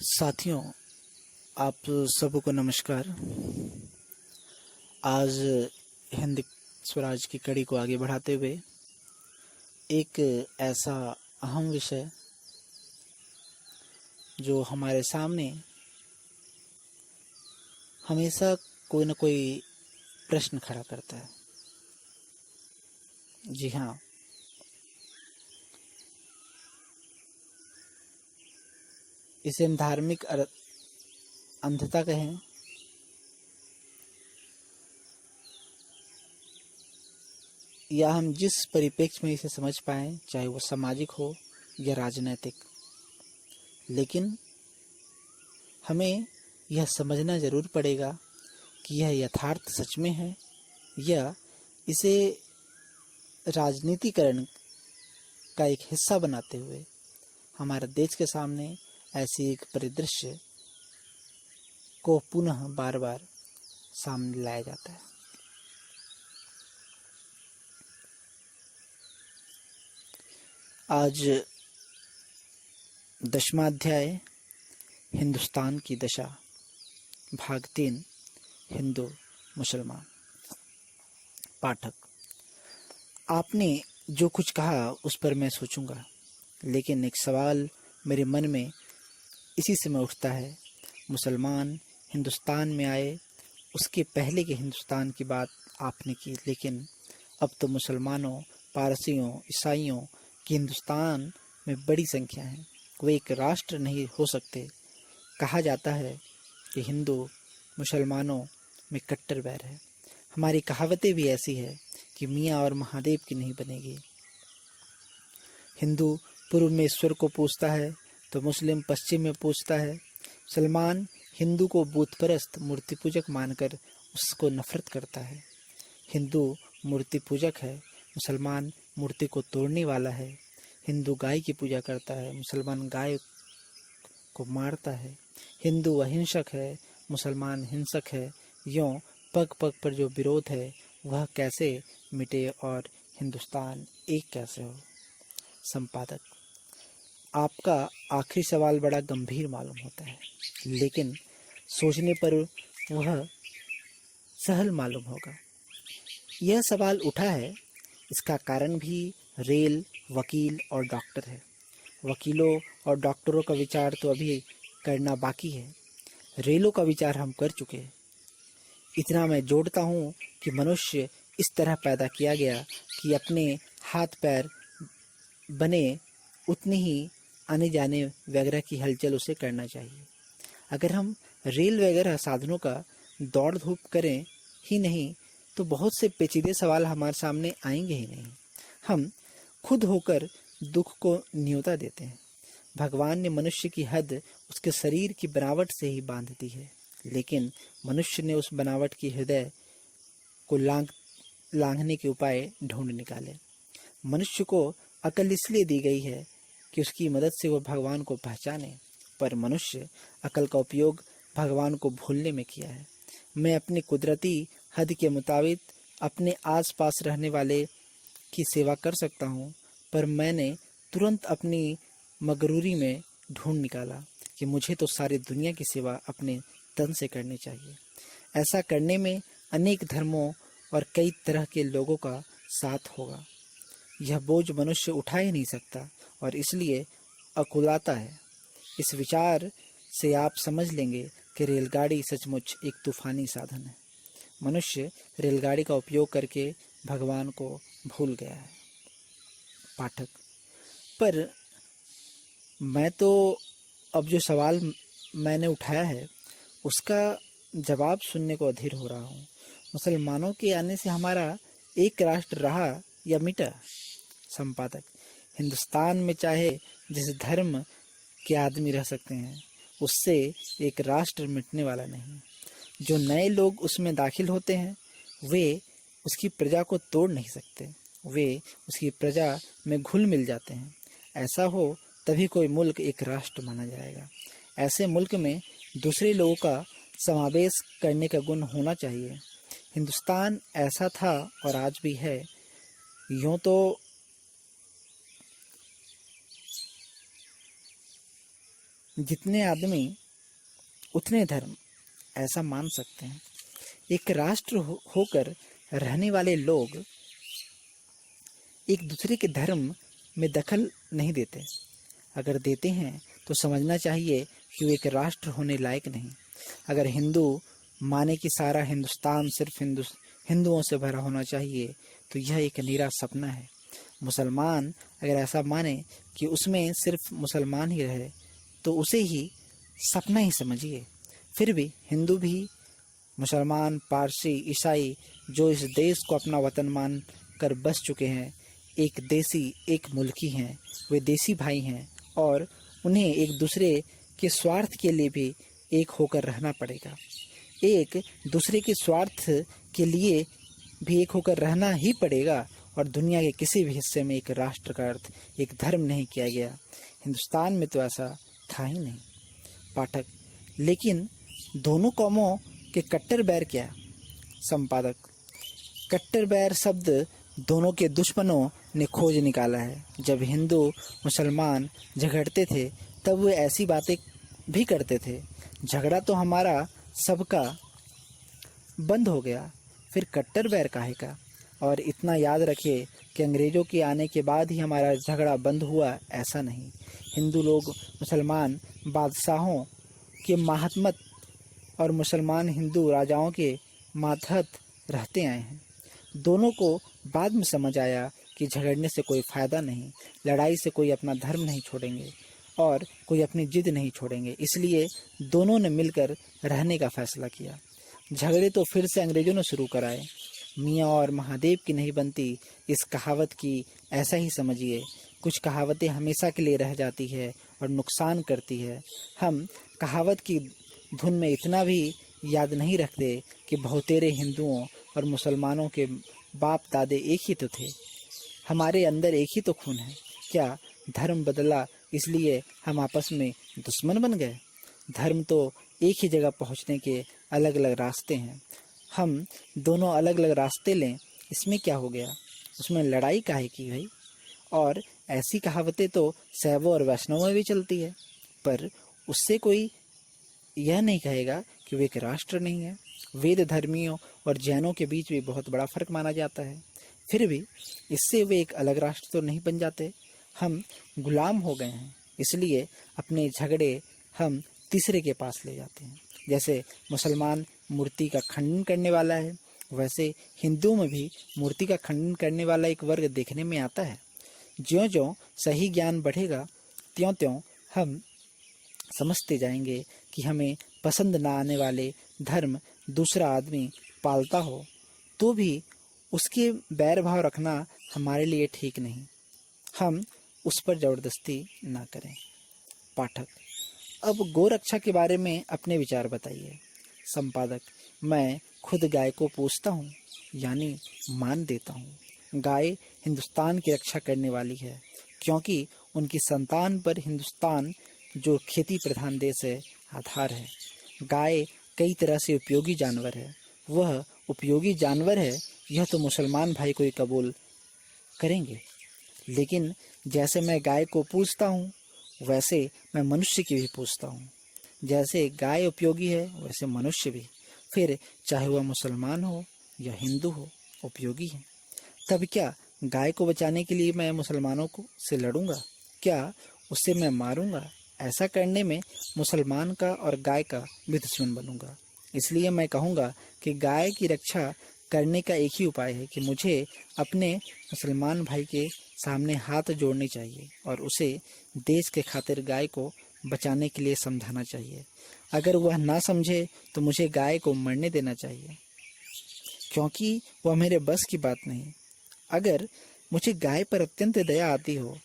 साथियों, आप सबको नमस्कार। आज हिंद स्वराज की कड़ी को आगे बढ़ाते हुए एक ऐसा अहम विषय जो हमारे सामने हमेशा कोई न कोई प्रश्न खड़ा करता है। जी हाँ, इसे हम धार्मिक अंधता कहें या हम जिस परिप्रेक्ष्य में इसे समझ पाएं, चाहे वो सामाजिक हो या राजनैतिक, लेकिन हमें यह समझना जरूर पड़ेगा कि यह यथार्थ सच में है या इसे राजनीतिकरण का एक हिस्सा बनाते हुए हमारे देश के सामने ऐसी एक परिदृश्य को पुनः बार बार सामने लाया जाता है। आज 10वां अध्याय हिंदुस्तान की दशा, भाग 3, हिंदू मुसलमान। पाठक, आपने जो कुछ कहा उस पर मैं सोचूंगा, लेकिन एक सवाल मेरे मन में इसी समय उठता है। मुसलमान हिंदुस्तान में आए, उसके पहले के हिंदुस्तान की बात आपने की, लेकिन अब तो मुसलमानों, पारसियों, ईसाइयों की हिंदुस्तान में बड़ी संख्या है। वे एक राष्ट्र नहीं हो सकते। कहा जाता है कि हिंदू मुसलमानों में कट्टर बैर है। हमारी कहावतें भी ऐसी है कि मियाँ और महादेव की नहीं बनेगी। हिंदू पूर्व में ईश्वर को पूजता है तो मुस्लिम पश्चिम में पूजता है। मुसलमान हिंदू को बुतपरस्त मूर्ति पूजक मानकर उसको नफरत करता है। हिंदू मूर्ति पूजक है, मुसलमान मूर्ति को तोड़ने वाला है। हिंदू गाय की पूजा करता है, मुसलमान गाय को मारता है। हिंदू अहिंसक है, मुसलमान हिंसक है। यों पग पग पर जो विरोध है वह कैसे मिटे और हिंदुस्तान एक कैसे हो। संपादक, आपका आखिरी सवाल बड़ा गंभीर मालूम होता है, लेकिन सोचने पर वह सहल मालूम होगा। यह सवाल उठा है, इसका कारण भी रेल, वकील और डॉक्टर है। वकीलों और डॉक्टरों का विचार तो अभी करना बाकी है। रेलों का विचार हम कर चुके हैं। इतना मैं जोड़ता हूँ कि मनुष्य इस तरह पैदा किया गया कि अपने हाथ पैर बने उतनी ही आने जाने वगैरह की हलचल उसे करना चाहिए। अगर हम रेल वगैरह साधनों का दौड़ धूप करें ही नहीं तो बहुत से पेचीदे सवाल हमारे सामने आएंगे ही नहीं। हम खुद होकर दुख को न्योता देते हैं। भगवान ने मनुष्य की हद उसके शरीर की बनावट से ही बांध दी है, लेकिन मनुष्य ने उस बनावट की हृदय को लांघने के उपाय ढूंढ निकाले। मनुष्य को अकल इसलिए दी गई है कि उसकी मदद से वो भगवान को पहचाने, पर मनुष्य अकल का उपयोग भगवान को भूलने में किया है। मैं अपनी कुदरती हद के मुताबिक अपने आसपास रहने वाले की सेवा कर सकता हूँ, पर मैंने तुरंत अपनी मगरूरी में ढूंढ निकाला कि मुझे तो सारी दुनिया की सेवा अपने तन से करनी चाहिए। ऐसा करने में अनेक धर्मों और कई तरह के लोगों का साथ होगा। यह बोझ मनुष्य उठा ही नहीं सकता और इसलिए अकुलाता है। इस विचार से आप समझ लेंगे कि रेलगाड़ी सचमुच एक तूफानी साधन है। मनुष्य रेलगाड़ी का उपयोग करके भगवान को भूल गया है। पाठक, पर मैं तो अब जो सवाल मैंने उठाया है उसका जवाब सुनने को अधीर हो रहा हूँ। मुसलमानों के आने से हमारा एक राष्ट्र रहा या मिटा? संपादक, हिंदुस्तान में चाहे जिस धर्म के आदमी रह सकते हैं, उससे एक राष्ट्र मिटने वाला नहीं। जो नए लोग उसमें दाखिल होते हैं वे उसकी प्रजा को तोड़ नहीं सकते, वे उसकी प्रजा में घुल मिल जाते हैं। ऐसा हो तभी कोई मुल्क एक राष्ट्र माना जाएगा। ऐसे मुल्क में दूसरे लोगों का समावेश करने का गुण होना चाहिए। हिंदुस्तान ऐसा था और आज भी है। यूँ तो जितने आदमी उतने धर्म, ऐसा मान सकते हैं। एक राष्ट्र होकर रहने वाले लोग एक दूसरे के धर्म में दखल नहीं देते। अगर देते हैं तो समझना चाहिए कि वो एक राष्ट्र होने लायक नहीं। अगर हिंदू माने कि सारा हिंदुस्तान सिर्फ हिंदुओं से भरा होना चाहिए तो यह एक नीरा सपना है। मुसलमान अगर ऐसा माने कि उसमें सिर्फ मुसलमान ही रहे तो उसे ही सपना ही समझिए। फिर भी हिंदू भी, मुसलमान, पारसी, ईसाई जो इस देश को अपना वतन मान कर बस चुके हैं, एक देसी, एक मुल्की हैं। वे देसी भाई हैं और उन्हें एक दूसरे के स्वार्थ के लिए भी एक होकर रहना पड़ेगा। एक दूसरे के स्वार्थ के लिए भी एक होकर रहना ही पड़ेगा। और दुनिया के किसी भी हिस्से में एक राष्ट्र का अर्थ एक धर्म नहीं किया गया। हिंदुस्तान में तो ऐसा था ही नहीं। पाठक, लेकिन दोनों कौमों के कट्टर बैर क्या? संपादक, कट्टर बैर शब्द दोनों के दुश्मनों ने खोज निकाला है। जब हिंदू मुसलमान झगड़ते थे तब वे ऐसी बातें भी करते थे। झगड़ा तो हमारा सबका बंद हो गया, फिर कट्टर बैर काहे का? और इतना याद रखिए कि अंग्रेज़ों के आने के बाद ही हमारा झगड़ा बंद हुआ, ऐसा नहीं। हिंदू लोग मुसलमान बादशाहों के मातहत और मुसलमान हिंदू राजाओं के मातहत रहते आए हैं। दोनों को बाद में समझ आया कि झगड़ने से कोई फ़ायदा नहीं, लड़ाई से कोई अपना धर्म नहीं छोड़ेंगे और कोई अपनी जिद नहीं छोड़ेंगे। इसलिए दोनों ने मिलकर रहने का फैसला किया। झगड़े तो फिर से अंग्रेज़ों ने शुरू कराए। मियाँ और महादेव की नहीं बनती इस कहावत की ऐसा ही समझिए। कुछ कहावतें हमेशा के लिए रह जाती है और नुकसान करती है। हम कहावत की धुन में इतना भी याद नहीं रखते कि बहुतेरे हिंदुओं और मुसलमानों के बाप दादे एक ही तो थे। हमारे अंदर एक ही तो खून है। क्या धर्म बदला इसलिए हम आपस में दुश्मन बन गए? धर्म तो एक ही जगह पहुंचने के अलग अलग रास्ते हैं। हम दोनों अलग अलग रास्ते लें, इसमें क्या हो गया? उसमें लड़ाई काहे की भाई? और ऐसी कहावतें तो शैवों और वैष्णवों में भी चलती है, पर उससे कोई यह नहीं कहेगा कि वे एक राष्ट्र नहीं है। वेद धर्मियों और जैनों के बीच भी बहुत बड़ा फर्क माना जाता है, फिर भी इससे वे एक अलग राष्ट्र तो नहीं बन जाते। हम गुलाम हो गए हैं, इसलिए अपने झगड़े हम तीसरे के पास ले जाते हैं। जैसे मुसलमान मूर्ति का खंडन करने वाला है, वैसे हिंदुओं में भी मूर्ति का खंडन करने वाला एक वर्ग देखने में आता है। ज्यों ज्यों सही ज्ञान बढ़ेगा त्यों त्यों हम समझते जाएंगे कि हमें पसंद ना आने वाले धर्म दूसरा आदमी पालता हो तो भी उसके बैर भाव रखना हमारे लिए ठीक नहीं। हम उस पर ज़बरदस्ती ना करें। पाठक, अब गोरक्षा के बारे में अपने विचार बताइए। संपादक, मैं खुद गाय को पूजता हूँ, यानी मान देता हूँ। गाय हिंदुस्तान की रक्षा करने वाली है, क्योंकि उनकी संतान पर हिंदुस्तान जो खेती प्रधान देश है आधार है। गाय कई तरह से उपयोगी जानवर है। वह उपयोगी जानवर है, यह तो मुसलमान भाई को ही कबूल करेंगे। लेकिन जैसे मैं गाय को पूजता हूँ वैसे मैं मनुष्य की भी पूजता हूँ। जैसे गाय उपयोगी है वैसे मनुष्य भी, फिर चाहे वह मुसलमान हो या हिंदू हो, उपयोगी है। तब क्या गाय को बचाने के लिए मैं मुसलमानों को से लड़ूंगा? क्या उससे मैं मारूंगा? ऐसा करने में मुसलमान का और गाय का भी दुश्मन बनूंगा। इसलिए मैं कहूँगा कि गाय की रक्षा करने का एक ही उपाय है कि मुझे अपने मुसलमान भाई के सामने हाथ जोड़ने चाहिए और उसे देश के खातिर गाय को बचाने के लिए समझाना चाहिए। अगर वह ना समझे तो मुझे गाय को मरने देना चाहिए, क्योंकि वह मेरे बस की बात नहीं। अगर मुझे गाय पर अत्यंत दया आती हो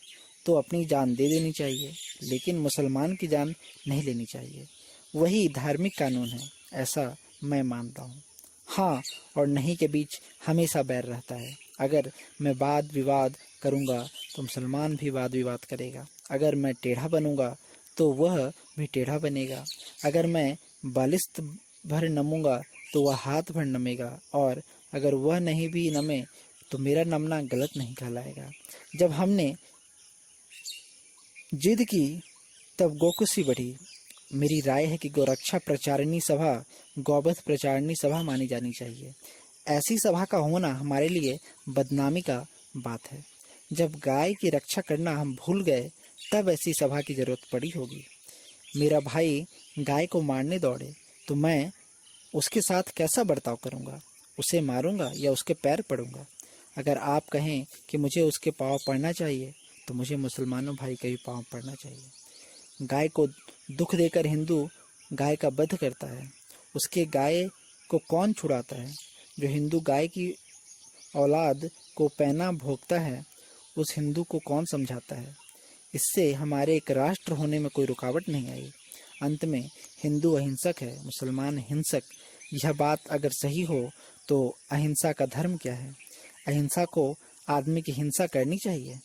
तो अपनी जान दे देनी चाहिए, लेकिन मुसलमान की जान नहीं लेनी चाहिए। वही धार्मिक कानून है, ऐसा मैं मानता हूँ। हाँ और नहीं के बीच हमेशा बैर रहता है। अगर मैं वाद विवाद करूँगा तो मुसलमान भी वाद विवाद करेगा। अगर मैं टेढ़ा बनूँगा तो वह भी टेढ़ा बनेगा। अगर मैं बालिस्त भर नमूँगा तो वह हाथ भर नमेगा, और अगर वह नहीं भी नमे तो मेरा नमना गलत नहीं कहलाएगा। जब हमने जिद की तब गौकुशी बढ़ी। मेरी राय है कि गौरक्षा प्रचारिणी सभा गौवध प्रचारिणी सभा मानी जानी चाहिए। ऐसी सभा का होना हमारे लिए बदनामी का बात है। जब गाय की रक्षा करना हम भूल गए तब ऐसी सभा की जरूरत पड़ी होगी। मेरा भाई गाय को मारने दौड़े तो मैं उसके साथ कैसा बर्ताव करूंगा? उसे मारूंगा या उसके पैर पड़ूंगा? अगर आप कहें कि मुझे उसके पाँव पड़ना चाहिए तो मुझे मुसलमानों भाई के भी पाँव पड़ना चाहिए। गाय को दुख देकर हिंदू गाय का वध करता है। उसके गाय को कौन छुड़ाता है? जो हिंदू गाय की औलाद को पैना भोगता है उस हिंदू को कौन समझाता है? इससे हमारे एक राष्ट्र होने में कोई रुकावट नहीं आई। अंत में हिंदू अहिंसक है, मुसलमान हिंसक। यह बात अगर सही हो तो अहिंसा का धर्म क्या है? अहिंसा को आदमी की हिंसा करनी चाहिए?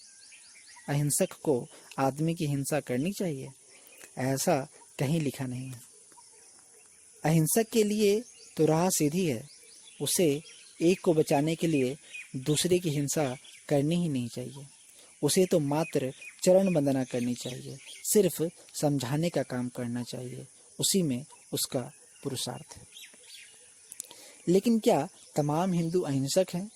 अहिंसक को आदमी की हिंसा करनी चाहिए? ऐसा कहीं लिखा नहीं है। अहिंसक के लिए तो राह सीधी है। उसे एक को बचाने के लिए दूसरे की हिंसा करनी ही नहीं चाहिए। उसे तो मात्र चरण वंदना करनी चाहिए, सिर्फ समझाने का काम करना चाहिए। उसी में उसका पुरुषार्थ है। लेकिन क्या तमाम हिंदू अहिंसक हैं?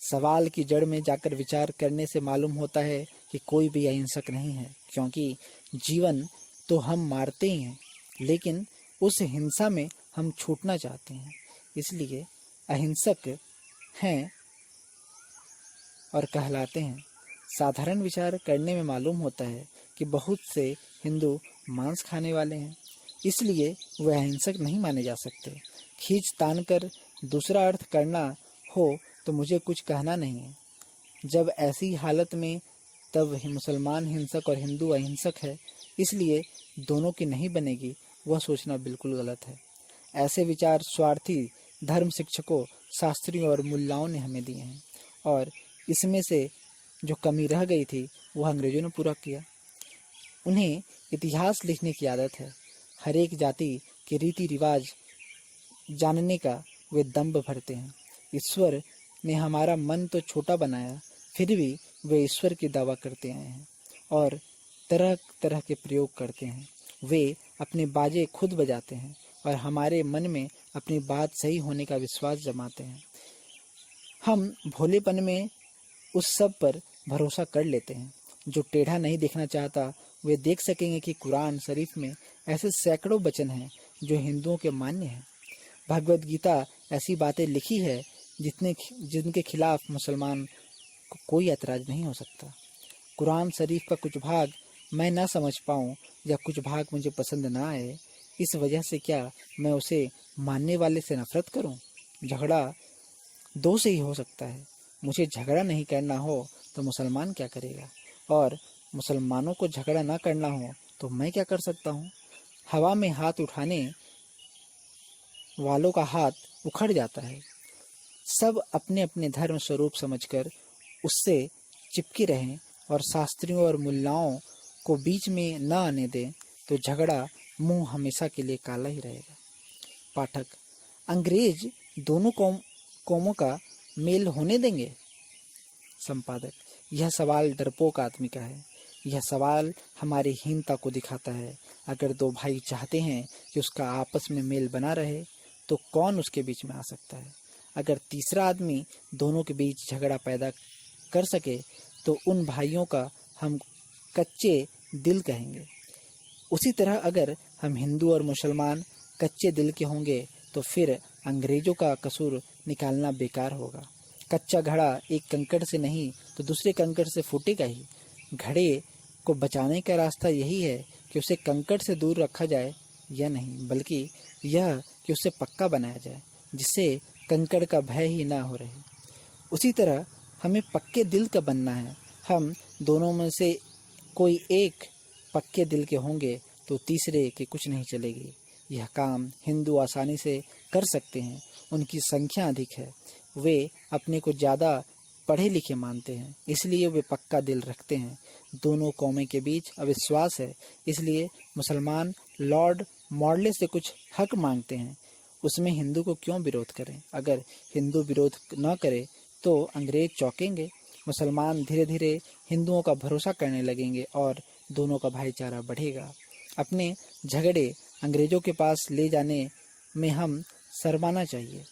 सवाल की जड़ में जाकर विचार करने से मालूम होता है कि कोई भी अहिंसक नहीं है, क्योंकि जीवन तो हम मारते ही हैं, लेकिन उस हिंसा में हम छूटना चाहते हैं। इसलिए अहिंसक हैं और कहलाते हैं। साधारण विचार करने में मालूम होता है कि बहुत से हिंदू मांस खाने वाले हैं, इसलिए वे अहिंसक नहीं माने जा सकते। खींच तान कर दूसरा अर्थ करना हो तो मुझे कुछ कहना नहीं है। जब ऐसी हालत में तब मुसलमान हिंसक और हिंदू अहिंसक है, इसलिए दोनों की नहीं बनेगी, वह सोचना बिल्कुल गलत है। ऐसे विचार स्वार्थी धर्म शिक्षकों, शास्त्रियों और मुल्लाओं ने हमें दिए हैं, और इसमें से जो कमी रह गई थी वह अंग्रेजों ने पूरा किया। उन्हें इतिहास लिखने की आदत है। हर एक जाति के रीति रिवाज जानने का वे दंभ भरते हैं। ईश्वर ने हमारा मन तो छोटा बनाया, फिर भी वे ईश्वर की दावा करते आए हैं और तरह तरह के प्रयोग करते हैं। वे अपने बाजे खुद बजाते हैं और हमारे मन में अपनी बात सही होने का विश्वास जमाते हैं। हम भोलेपन में उस सब पर भरोसा कर लेते हैं। जो टेढ़ा नहीं देखना चाहता वे देख सकेंगे कि कुरान शरीफ में ऐसे सैकड़ों वचन हैं जो हिंदुओं के मान्य हैं। भगवद गीता ऐसी बातें लिखी है जिनके खिलाफ मुसलमान को कोई ऐतराज नहीं हो सकता। कुरान शरीफ का कुछ भाग मैं ना समझ पाऊँ या कुछ भाग मुझे पसंद ना आए, इस वजह से क्या मैं उसे मानने वाले से नफरत करूँ? झगड़ा दो से ही हो सकता है। मुझे झगड़ा नहीं करना हो तो मुसलमान क्या करेगा, और मुसलमानों को झगड़ा ना करना हो तो मैं क्या कर सकता हूँ? हवा में हाथ उठाने वालों का हाथ उखड़ जाता है। सब अपने अपने धर्म स्वरूप समझकर उससे चिपके रहें और शास्त्रियों और मुल्लाओं को बीच में न आने दें, तो झगड़ा मुंह हमेशा के लिए काला ही रहेगा। पाठक, अंग्रेज दोनों कौमों का मेल होने देंगे? संपादक, यह सवाल डरपोक आदमी का है। यह सवाल हमारी हीनता को दिखाता है। अगर दो भाई चाहते हैं कि उसका आपस में मेल बना रहे तो कौन उसके बीच में आ सकता है? अगर तीसरा आदमी दोनों के बीच झगड़ा पैदा कर सके तो उन भाइयों का हम कच्चे दिल कहेंगे। उसी तरह अगर हम हिंदू और मुसलमान कच्चे दिल के होंगे तो फिर अंग्रेजों का कसूर निकालना बेकार होगा। कच्चा घड़ा एक कंकड़ से नहीं तो दूसरे कंकड़ से फूटेगा ही। घड़े को बचाने का रास्ता यही है कि उसे कंकड़ से दूर रखा जाए, यह नहीं बल्कि यह कि उसे पक्का बनाया जाए, जिससे कंकड़ का भय ही ना हो रहे। उसी तरह हमें पक्के दिल का बनना है। हम दोनों में से कोई एक पक्के दिल के होंगे तो तीसरे के कुछ नहीं चलेगी। यह काम हिंदू आसानी से कर सकते हैं। उनकी संख्या अधिक है, वे अपने को ज़्यादा पढ़े लिखे मानते हैं, इसलिए वे पक्का दिल रखते हैं। दोनों कौमें के बीच अविश्वास है, इसलिए मुसलमान लॉर्ड मॉडले से कुछ हक मांगते हैं। उसमें हिंदू को क्यों विरोध करें? अगर हिंदू विरोध न करे तो अंग्रेज चौंकेंगे। मुसलमान धीरे धीरे हिंदुओं का भरोसा करने लगेंगे और दोनों का भाईचारा बढ़ेगा। अपने झगड़े अंग्रेजों के पास ले जाने में हम शर्माना चाहिए।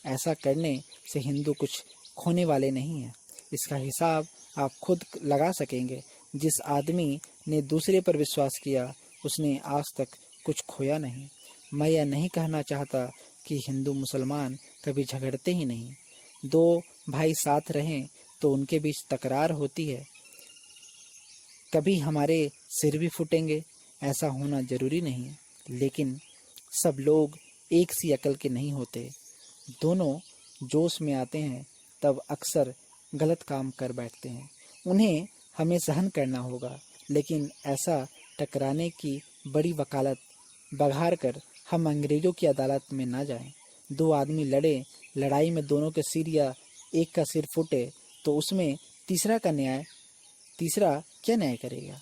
ऐसा करने से हिंदू कुछ खोने वाले नहीं हैं। इसका हिसाब आप खुद लगा सकेंगे। जिस आदमी ने दूसरे पर विश्वास किया उसने आज तक कुछ खोया नहीं। मैं यह नहीं कहना चाहता कि हिंदू मुसलमान कभी झगड़ते ही नहीं। दो भाई साथ रहें तो उनके बीच तकरार होती है, कभी हमारे सिर भी फूटेंगे, ऐसा होना जरूरी नहीं। लेकिन सब लोग एक सी अकल के नहीं होते। दोनों जोश में आते हैं तब अक्सर गलत काम कर बैठते हैं। उन्हें हमें सहन करना होगा, लेकिन ऐसा टकराने की बड़ी वकालत बघार कर हम अंग्रेजों की अदालत में ना जाएं। दो आदमी लड़े, लड़ाई में दोनों के सिर या एक का सिर फूटे तो उसमें तीसरा क्या न्याय करेगा?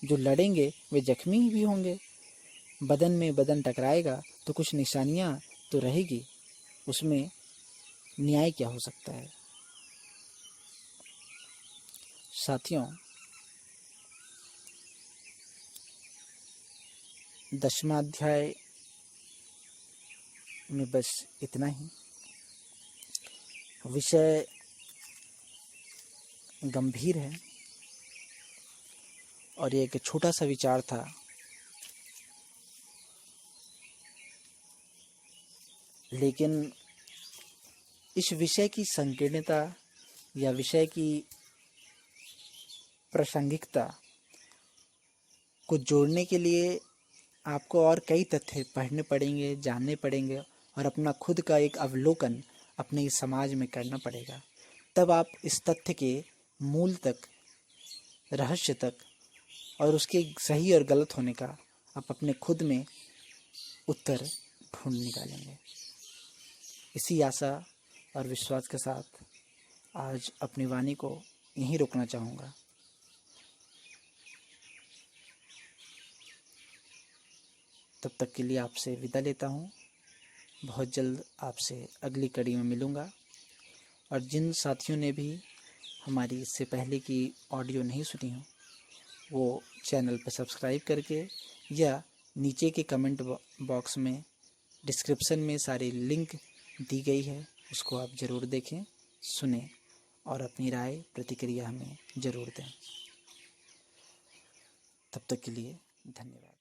जो लड़ेंगे वे जख्मी भी होंगे। बदन में बदन टकराएगा तो कुछ निशानियां तो रहेगी, उसमें न्याय क्या हो सकता है? साथियों, 10वां अध्याय में बस इतना ही। विषय गंभीर है और ये एक छोटा सा विचार था, लेकिन इस विषय की संकीर्णता या विषय की प्रासंगिकता को जोड़ने के लिए आपको और कई तथ्य पढ़ने पड़ेंगे, जानने पड़ेंगे और अपना खुद का एक अवलोकन अपने इस समाज में करना पड़ेगा। तब आप इस तथ्य के मूल तक, रहस्य तक और उसके सही और गलत होने का आप अपने खुद में उत्तर ढूंढ निकालेंगे। इसी आशा और विश्वास के साथ आज अपनी वाणी को यहीं रोकना चाहूँगा। तब तक के लिए आपसे विदा लेता हूँ। बहुत जल्द आपसे अगली कड़ी में मिलूँगा। और जिन साथियों ने भी हमारी इससे पहले की ऑडियो नहीं सुनी हो, वो चैनल पर सब्सक्राइब करके या नीचे के कमेंट बॉक्स में डिस्क्रिप्शन में सारी लिंक दी गई है, उसको आप ज़रूर देखें, सुनें और अपनी राय प्रतिक्रिया हमें ज़रूर दें। तब तक के लिए धन्यवाद।